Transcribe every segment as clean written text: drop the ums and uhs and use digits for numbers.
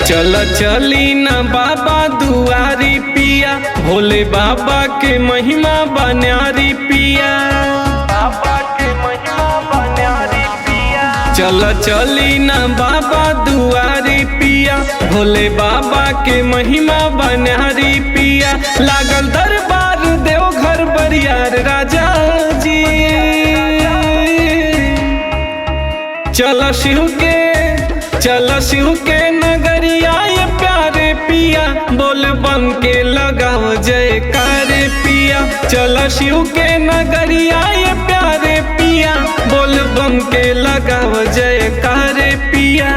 चल चली ना बाबा दुआरी पिया, भोले बाबा के महिमा बन्यारी पिया, बाबा के महिमा बन्यारी पिया। चल चली ना बाबा दुआरी पिया, भोले बाबा के महिमा बन्यारी पिया। लागल दरबार देवघर बरियार राजा जी, चल शिव के नगरिया ये प्यारे पिया, बोल बम के लगाओ जयकारे पिया। चल शिव के नगरिया ये प्यारे पिया, बोल बम के लगाओ जयकारे पिया।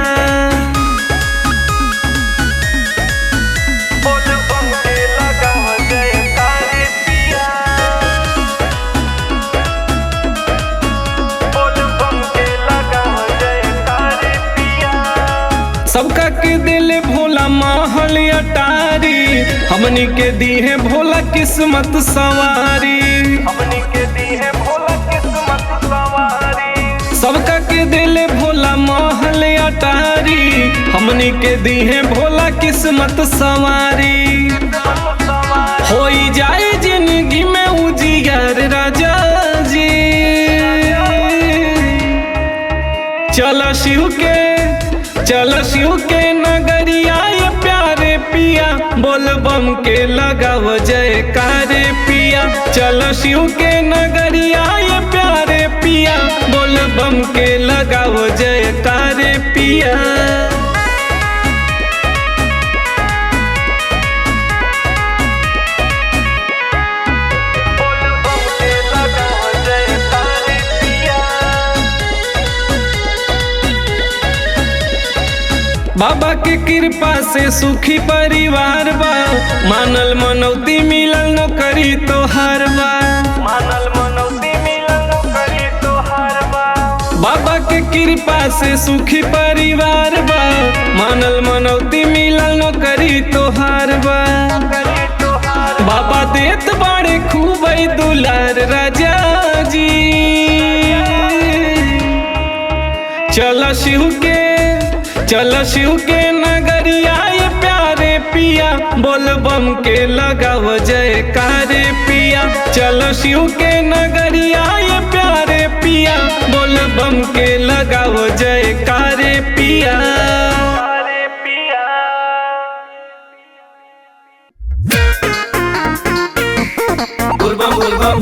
बोल बम के लगाओ जयकारे पिया, बोल बम के लगाओ जयकारे पिया। सबका के दिल भोला महल अटारी, हमनी के दी है भोला किस्मत सवारी, हमनी के दी है भोला किस्मत सवारी। सबका के दिल भोला महल अटारी, हमनी के दी है भोला किस्मत सवारी। होई जाए जिंदगी में उजियार राजा जी, चल शिव के नगरिया ये प्यारे पिया, बोल बम के लगाओ जयकारे पिया। चल शिव के नगरिया ये प्यारे पिया, बोल बम के लगाओ जयकारे पिया। बाबा के कृपा से सुखी परिवार बा, मानल मनौती मिलल नौकरी तोहार बा, मानल मनौती मिलल नौकरी तोहार बा। बाबा के कृपा से सुखी परिवार बा, मानल मनौती मिलल नौकरी तोहार बा। बाबा देत बाड़े खूब दुलार राजा जी, चल शिव के नगरिया ये प्यारे पिया, बोल बम के लगाओ जयकारे पिया। चल शिव के नगरिया ये प्यारे पिया, बोल बम के लगाओ जयकारे पिया। बोल बम बोल बम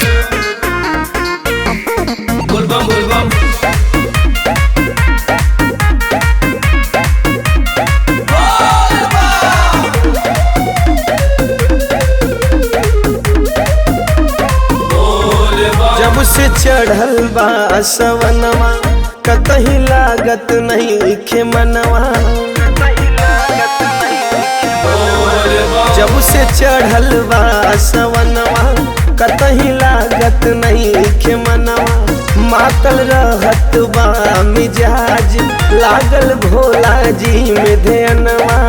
जब से चढ़ल बा सवनवा, कतही लागत नहीं खे मनवा। जब से चढ़ल बा सवनवा, कतही लागत नहीं खे मनवा। मातल रहत बा मिजाज, लागल भोला जी में ध्यानवा।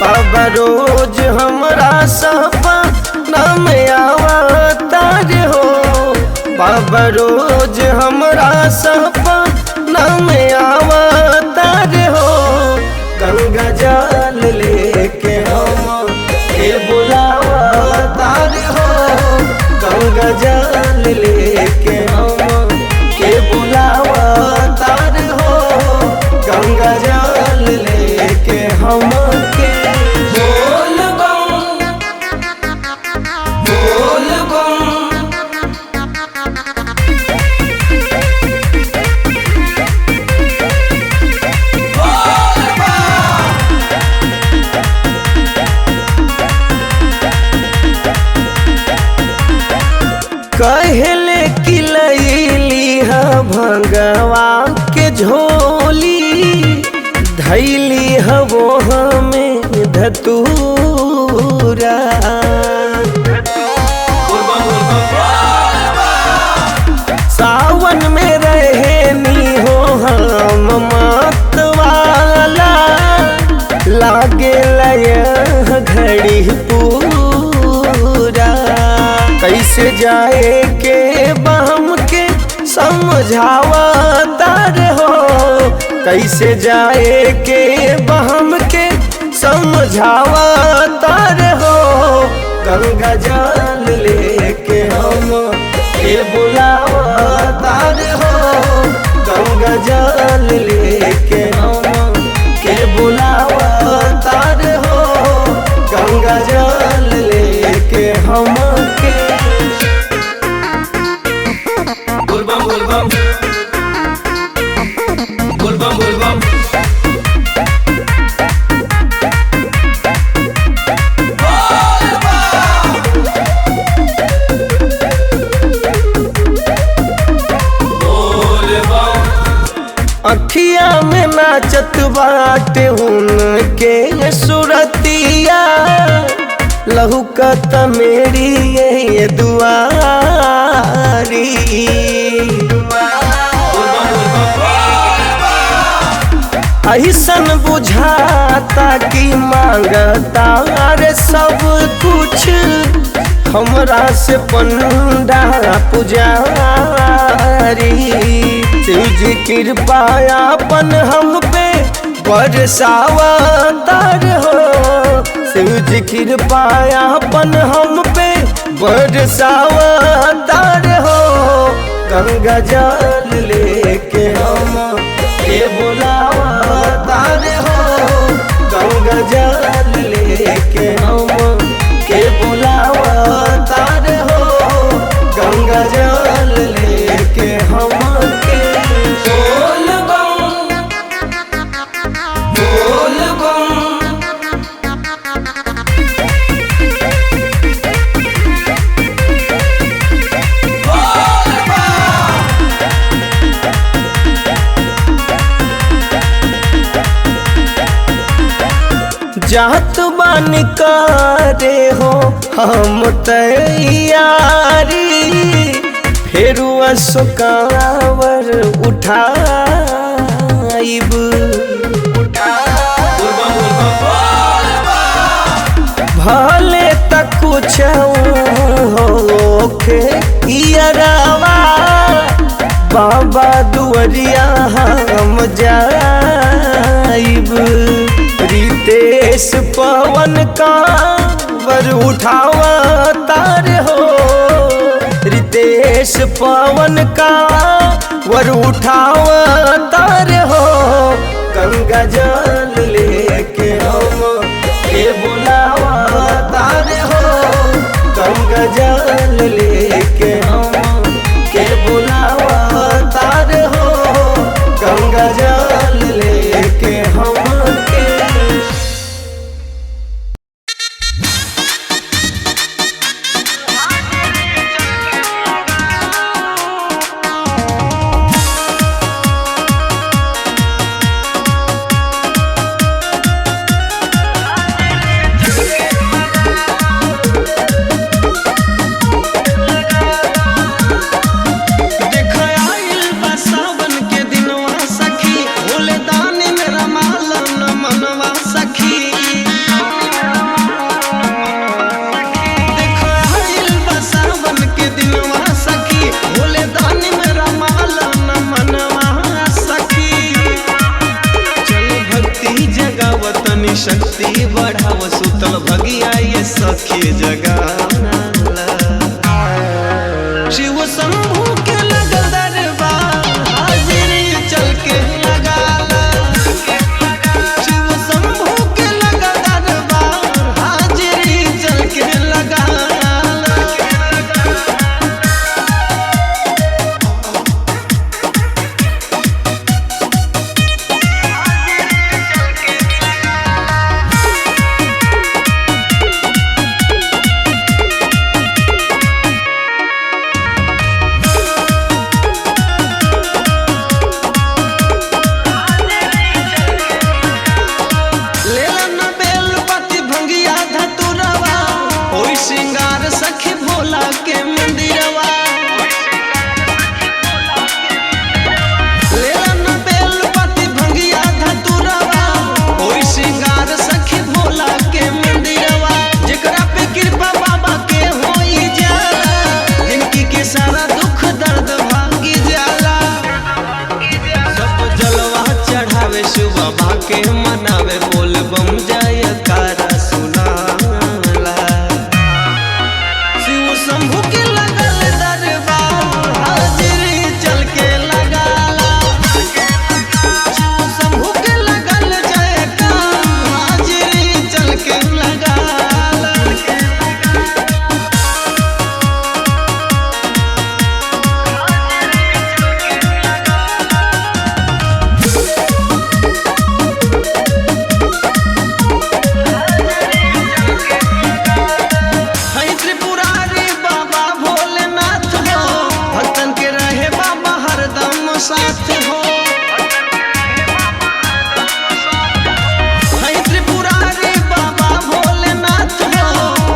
बाबा रोज हमरा सपना में आवतार हो, बाबा रोज हमरा सपना में आवतार हो। गंगा जल लेके हम के बुलावतार हो, गंगा जल लेके हम के बुलावतार हो, गंगा जल लेके हम के। बोल बम बोल बम कहले कि लैली हा भंगवा के झोली, धैली हवो हमें धतूरा। सावन में रहनी हो हम मतवाला, लागे लय घड़ी पूरा। कैसे जाए के बम के समझावतार हो, कैसे जाए के बम के समझावतार समझावा तार हो, गंगा जल लेके हम के बुलावा तार हो, गंगा जल लेके हम के बुलावा तार हो, गंगा जल लेके हम के। बोलबम बोलबम बोलबम बोलबम अखिया में नाचत बाटे उनके सुरतिया, लहुकत मेरी ये दुआरी। ऐसन बुझाता कि मांगता रे सब कुछ, हमरा से पंडा पुजारी। शिव जी कृपा अपन हम पे बरसावा तार हो, शिव जी कृपा अपन हम पे बरसावा तार हो, गंगा जल लेके हम के बुलावा तार हो, गंगा जल लेके हम के बुलावा तार हो, गंगा जल लेके हम के। जात बान करे हो हम तैयारी, फेरू असुकावर उठाइब। भले तक कुछ होखे इयरवा, बाबा दुआरिया हम जाइब। रितेश पवन का वर उठावा तार हो, रितेश पवन का वर उठावा तार हो, गंगा जल लेके हम के बुलावा तार हो, गंगा जल लेके हम के बुलावा तार हो, गंगा जल लेके हम के। शक्ति बढ़ाव सुतल भगिया ये सखी जगाना, शिव शंभू के लगल दरबार हाजिरी चल के लगाला, शिव शंभू के लगल दरबार हाजिरी चल के लगाला। साथ हो। है त्रिपुरारी बाबा भोलेनाथ हो,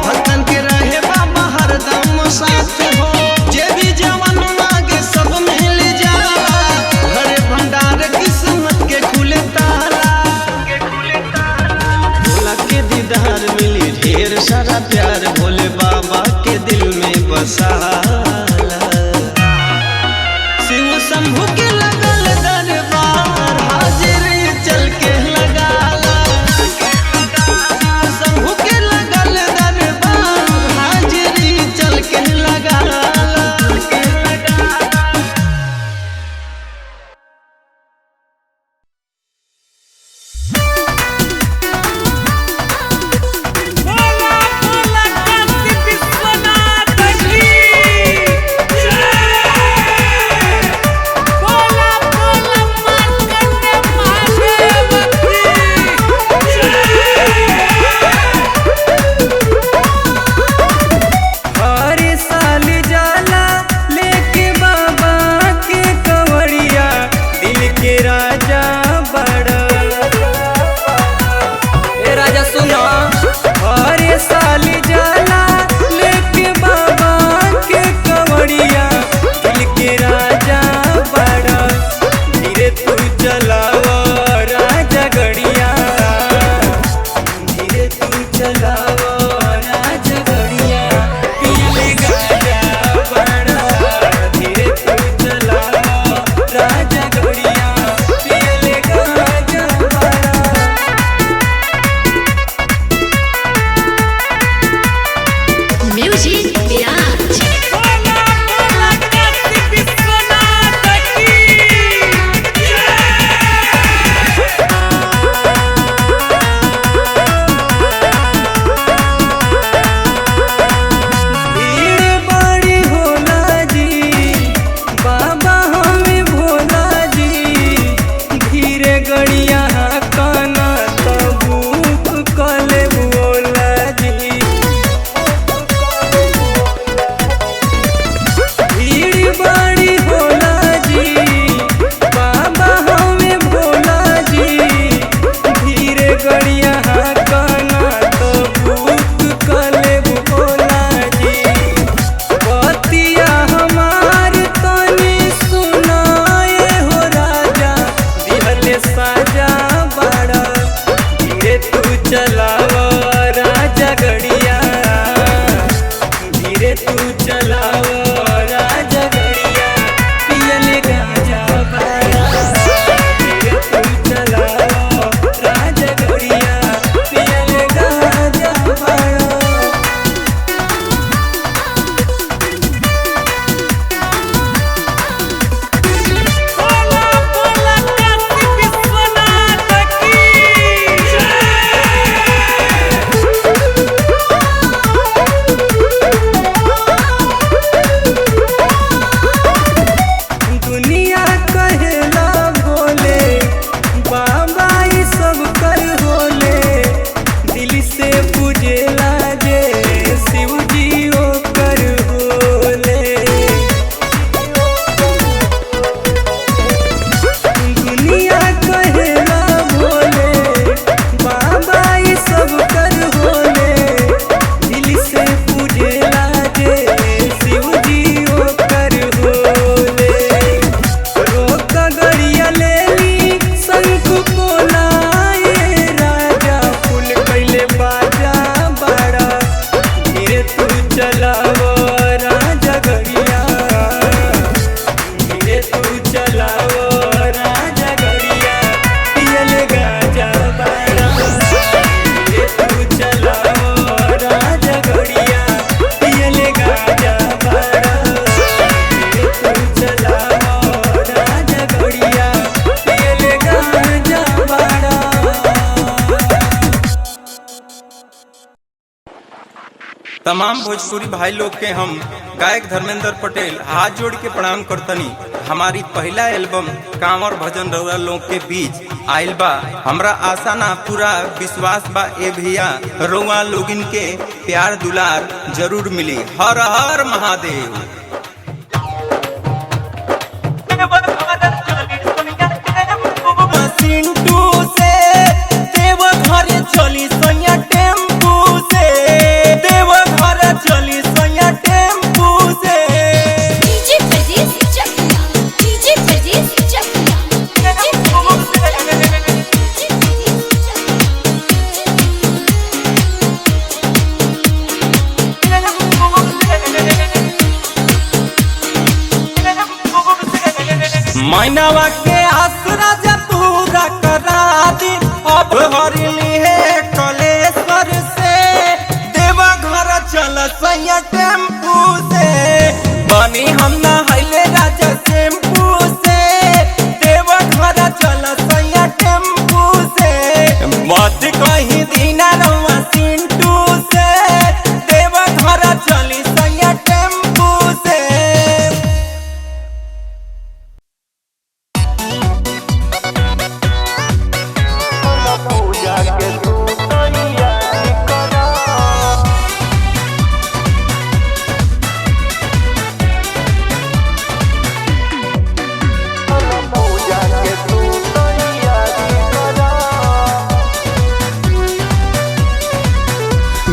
भक्तन के रहे बाबा हरदम साथ हो। जे भी जवन मांगे सब मिल जाला, भरे भंडार किस्मत के खुले ताला। भोला के दीदार मिली ढेर सारा प्यार, भोले बाबा के दिल में बसाला। शिव शंभू के लगल दरबार, हाजिरी चल के लगाला। शिव शंभू के लगल दरबार, हाजिरी चल के लगाला। तमाम भोजपुरी भाई लोग के हम गायक धर्मेंद्र पटेल हाथ जोड़ के प्रणाम करतनी। हमारी पहला एल्बम कांवर भजन रउआ लोग के बीच आइल बा। हमरा आशा ना पूरा विश्वास बा ए भैया रउआ लोगिन के प्यार दुलार जरूर मिली। हर हर महादेव। मैनवा के आसरा जब पूरा करा दी अब हरली है कलेश्वर से देवा घर चल सैया टेम्पू से बनी हम ना हईले राजा टेम्पू से देवा घर चल सैया टेम्पू से मत कहीं दीना रहुआ सिंटू से देवा घर चली सैया टेम्पू से।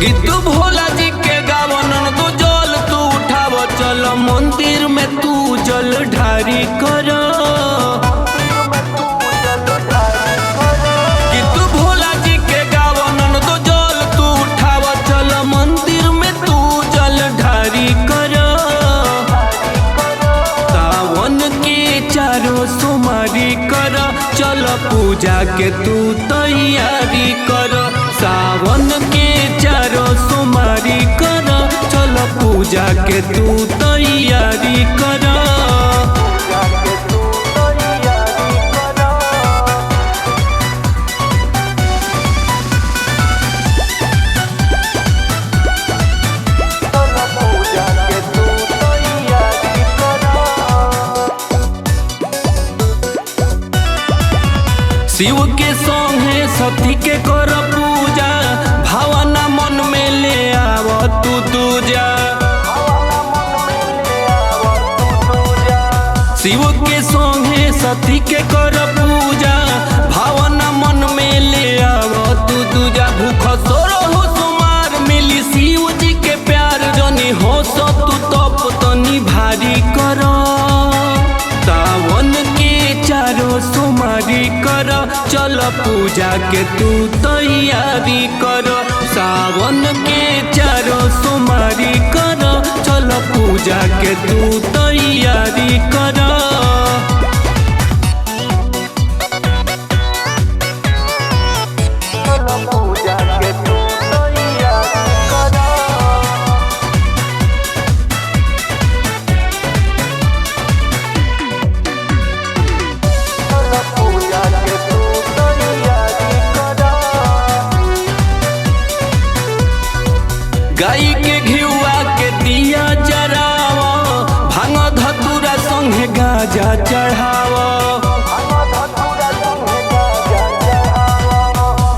गीत भोला जी के गावन तो जल तू उठाव चल मंदिर में तू जल ढारी कर। गीत भोला जी के गावन तो जल तू उठाव चल मंदिर में तू जल ढारी कर। सावन के चारों सोमवारी कर चल पूजा के तू तैयारी कर। सावन के चारों सोमवारी कर चल पूजा के तू तैयारी कर। शिव के संगे सती के कर पूजा भावना मन में ले आव तू दूजा। शिव के संगे सती के कर पूजा भावना मन में ले आव तू दूजा। भूख सोरो हो सुमार मिली शिव जी के प्यार जनी हो सब तू तप तनी भारी कर। सावन के चारों सोमवारी कर चल पूजा के तू तैयारी कर। सावन के चारों सोमवारी कर चल पूजा के तू तैयारी कर। गाय के घिउआ के दिया जराव भांग धतूरा संगे गाजा चढ़ाव।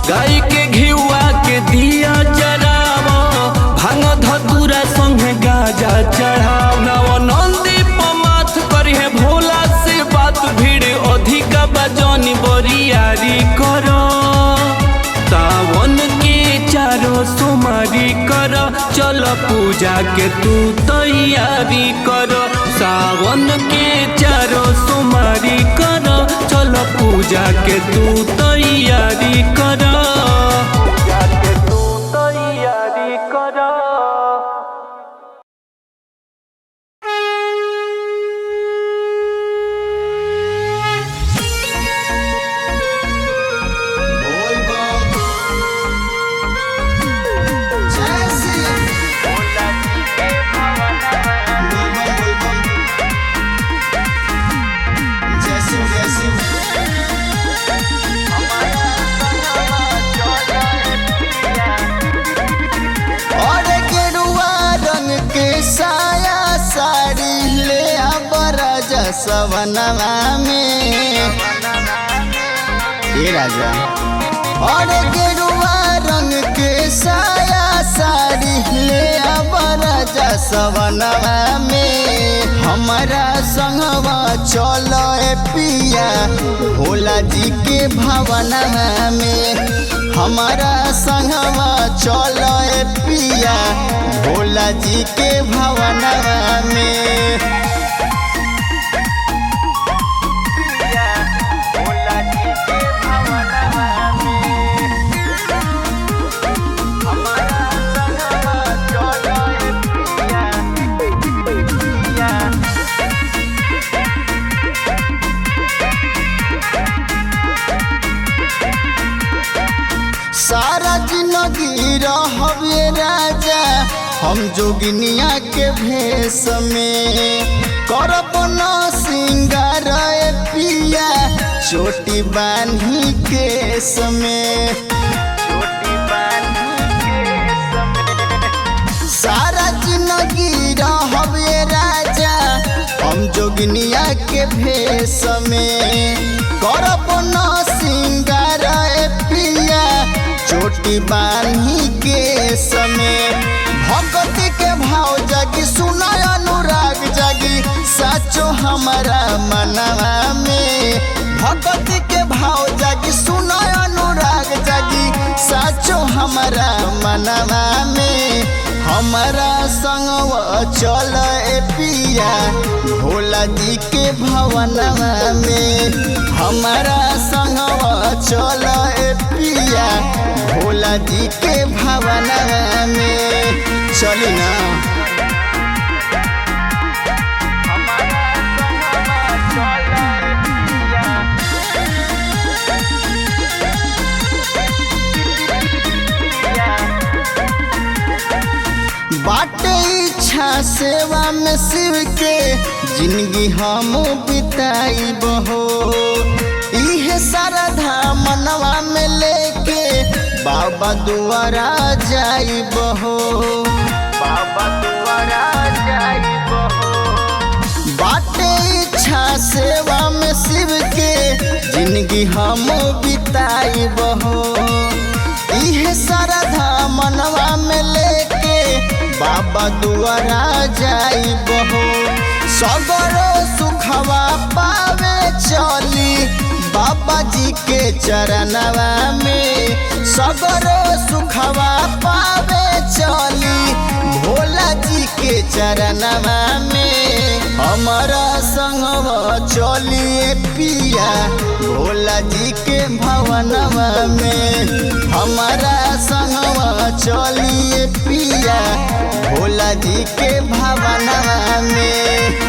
गाय के घिउआ के दिया जराव भांग धतूरा संगे गाजा चढ़ाव। नव नंदी पमाथ करिहे भोला से बात भीड़ अधिक बजनी बरियारी कर। सावन के चारों सोमवारी कर चल पूजा के तू तैयारी कर। सावन के चारों सोमवारी कर चल पूजा के तू तैयारी कर। सवनवा में ये राजा और गेरुआ रंग के साया साड़ी ले अब राजा सवनवा में हमारा संगवा चलो पिया भोला जी के भवनवा में। हमारा संगवा चलो पिया भोला जी के भवनवा में। हम जोगिनिया के भेष में करब न सिंगार पिया चोटी बान्ही केस में। सारा जिंदगी रहबे राजा हम जोगिनिया के भेष में करब न सिंगार पिया चोटी बान्ही केस में। भक्ति के भाव जागी सुना अनुराग जागी साचो हमारा मनवा में। भक्ति के भाव जागी सुना अनुराग जागी साचो हमारा मनवा में। हमारा संगवा चल पिया भोला जी के भवनवा में। हमारा संगवा चल पिया भोला जी के भवनवा में। चली ना बाटे इच्छा सेवा में शिव के जिंदगी हम बिताई बहो। इहे श्रद्धा मनवा में लेके बाबा दुआरा जाई बहो। बाबा दुआरा जाई बहो। बाटे इच्छा सेवा में शिव के जिंदगी हम बिताई बहो। इहे श्रद्धा मनवा में लेके बाबा दुआरा जाई बहो। सगरो सुखवा पावे चली बाबा जी के चरणवा में। सगरो सुखवा पावे चली भोला जी के चरणवा में। हमारा संगवा चलिए पिया भोला जी के भवनवा में। हमारा संगवा चलिए पिया भोला जी के भवनवा में।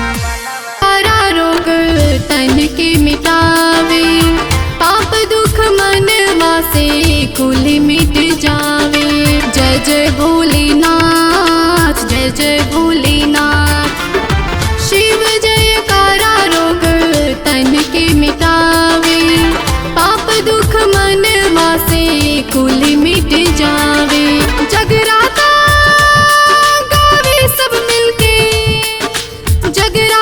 सारा रोग तन के मिटावे पाप दुख मनवा से कुल मिट जावे। जय जय भोलेनाथ जय जय भोलेनाथ। शिव जय कारा रोग तन के मिटावे पाप दुख मनवा से कुल मिट जावे। जगराता गावे सब मिलके जगराता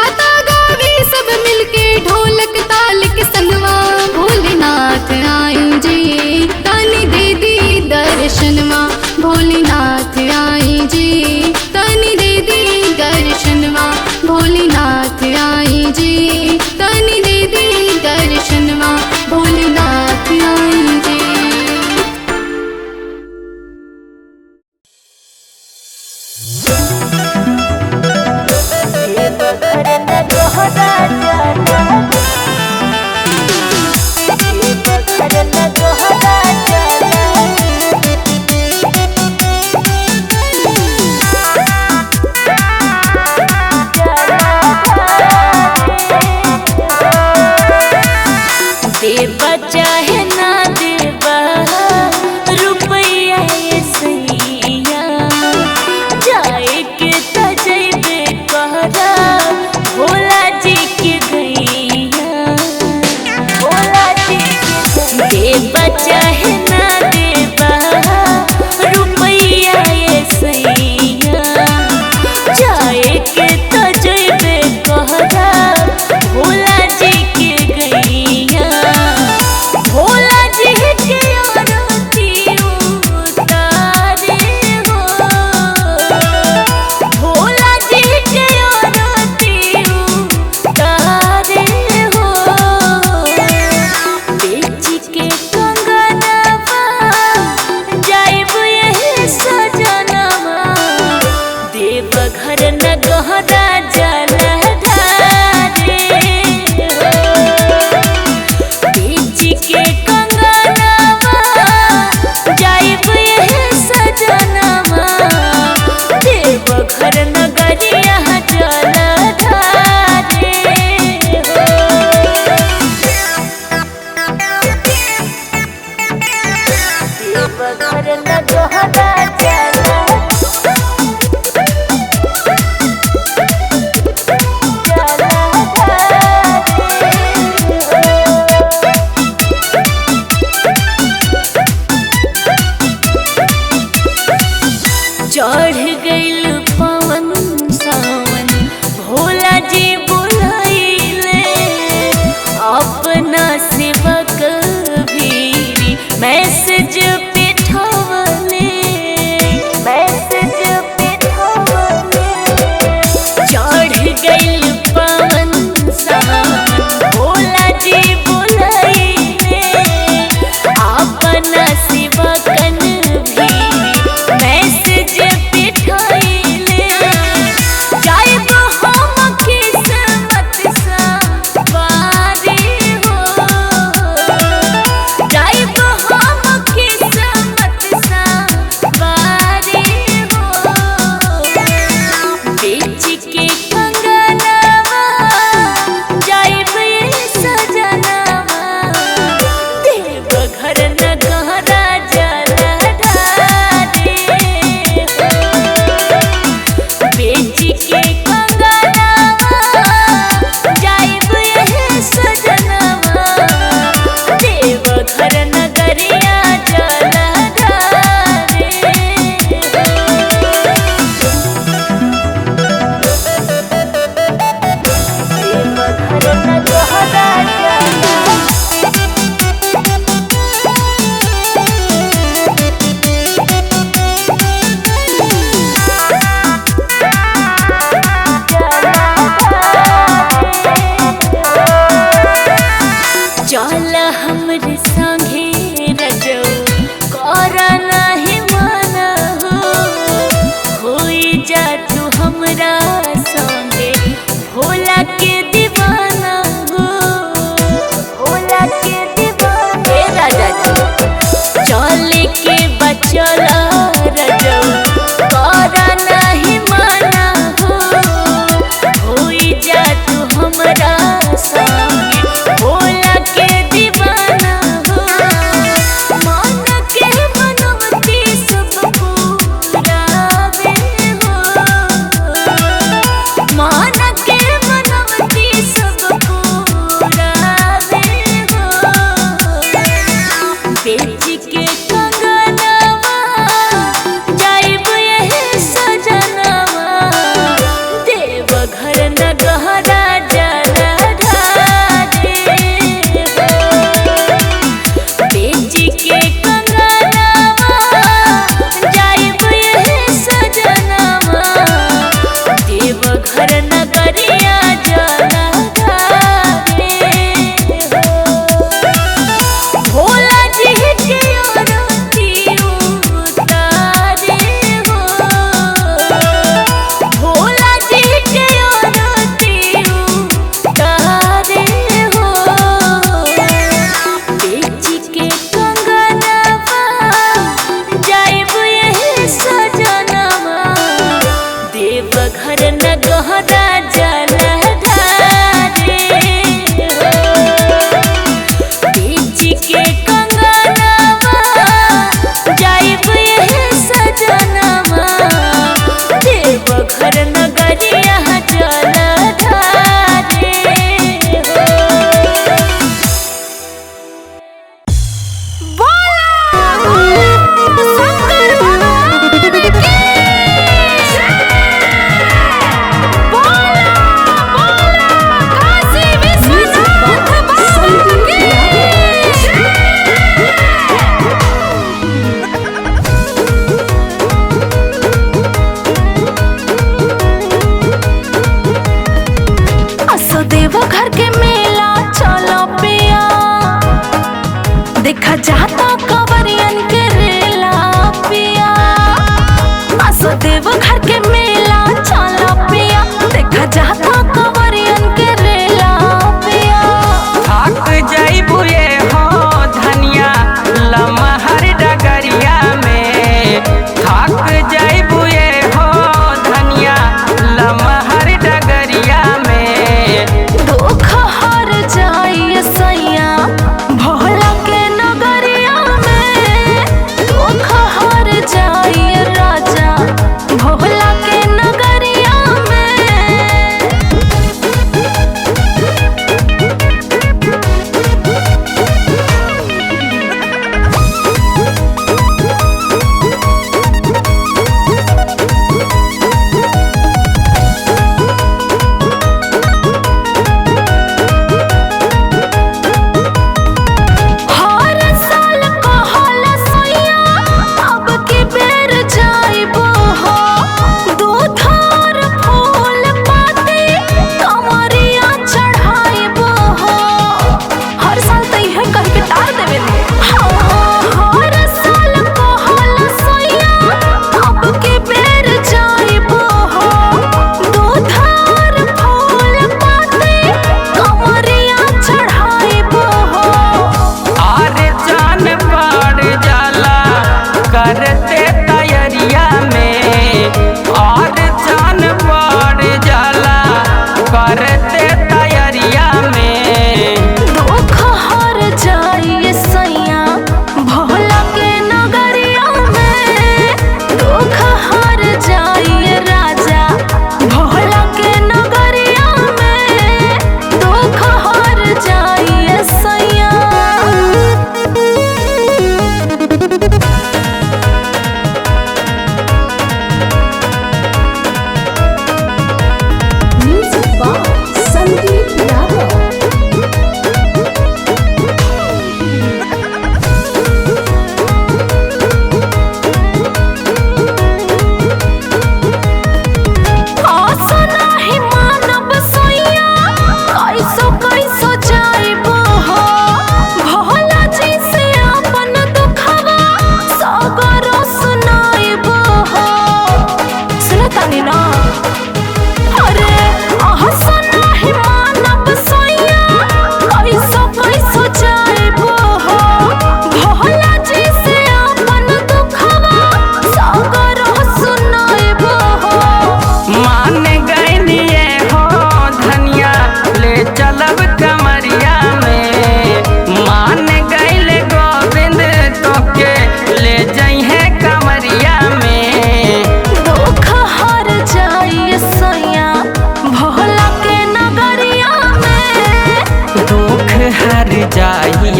घरे न दोहरा जाला। चल हमरे संगे रजऊ कर नाही माना होई जा तू हमरा संगे भोला के दीवाना हो।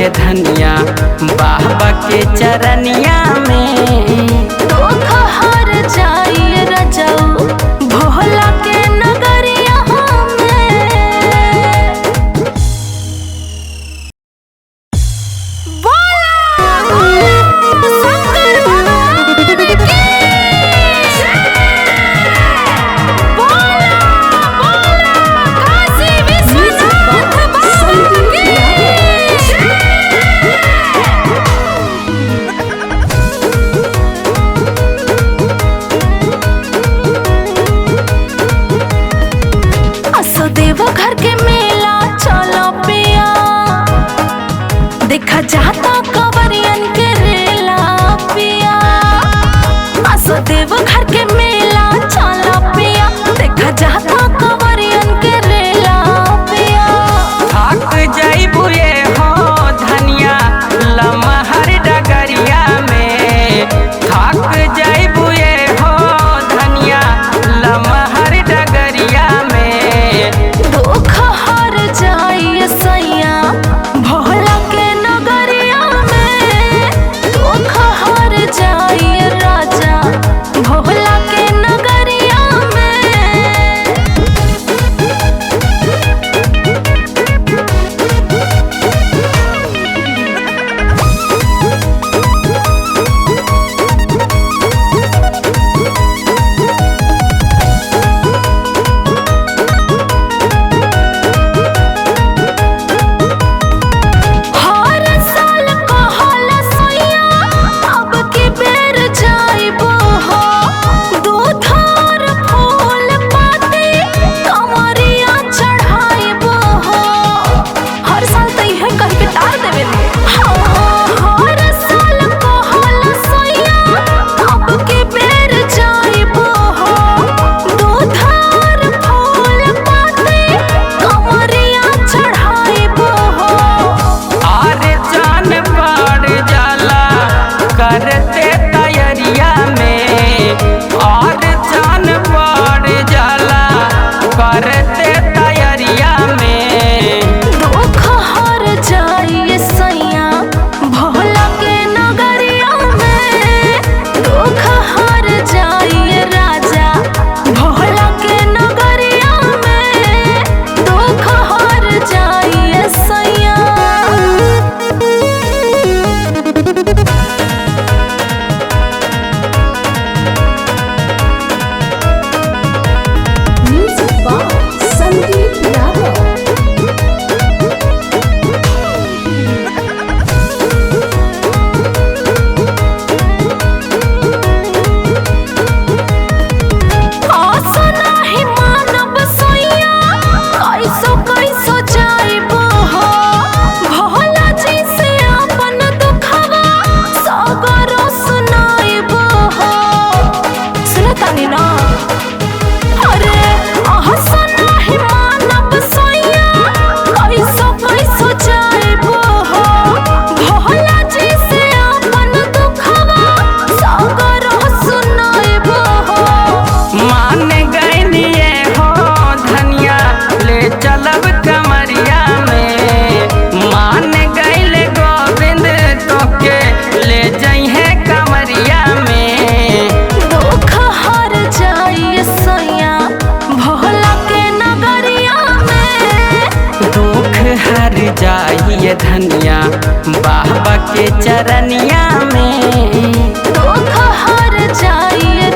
जाइए धनिया बाबा के चरनिया में। दुख हर जाइए रजऊ भोला के नगरिया में। बोला बोला शंकर भगवान की जय। बोला बोला काशी विश्वनाथ बाबा की जय। असो देवो घर के मेला चलो पिया, देखा जाता कवरियन के रेला पिया। असो देवो घर के मेला चलो पिया, देखा जाता कवरियन के रेला पिया। थक जाइबू ये हो धनिया लमहर डगरिया में। थक जाइबू ये हो धनिया लमहर डगरिया में। दुख हर जाइए सैया भोला के नगरिया में। दुख हर जाइए राजा भोला के नगरिया में। हर साल कहल सैया अब की बेर जाइबो हो। दूध और फूल पाती कमरिया चढ़ाइबो हो। हर साल तो इहे कह के टार देवे ले। हर साल कहल सैया अब की बेर जाइबो हो। दूध और फूल पाती कमरिया चढ़ाइबो हो। और जान पड़ जाला करते तैयारिया में। और जान पड़ जाला करते तैयारिया में। दुख हर जाइए सैया भोला के नगरिया में। दुख हर जाइए राजा भोला के नगरिया में। दुख हर जाइए सैया। Music box Sandeep Yadav. आशा नाही मानब सैया कैसो कैसो जाइबो हो। भोला जी से अपन दुखवा सगरो सुनाइबो हो। सुनतानी ना अरे आशा नाही मानब सैया कैसो कैसो जाइबो हो। भोला जी से अपन दुखवा सगरो सुनाइबो हो। मान गइलिए हो धनिया ले चलब कमरिया में। मान गइल गोविंद तोके ले जइहे कमरिया में। दुख हर जाइए सैया भोला के नगरिया में। दुख हर जाइए धनिया बाबा के चरनिया में। दुख हर जाइए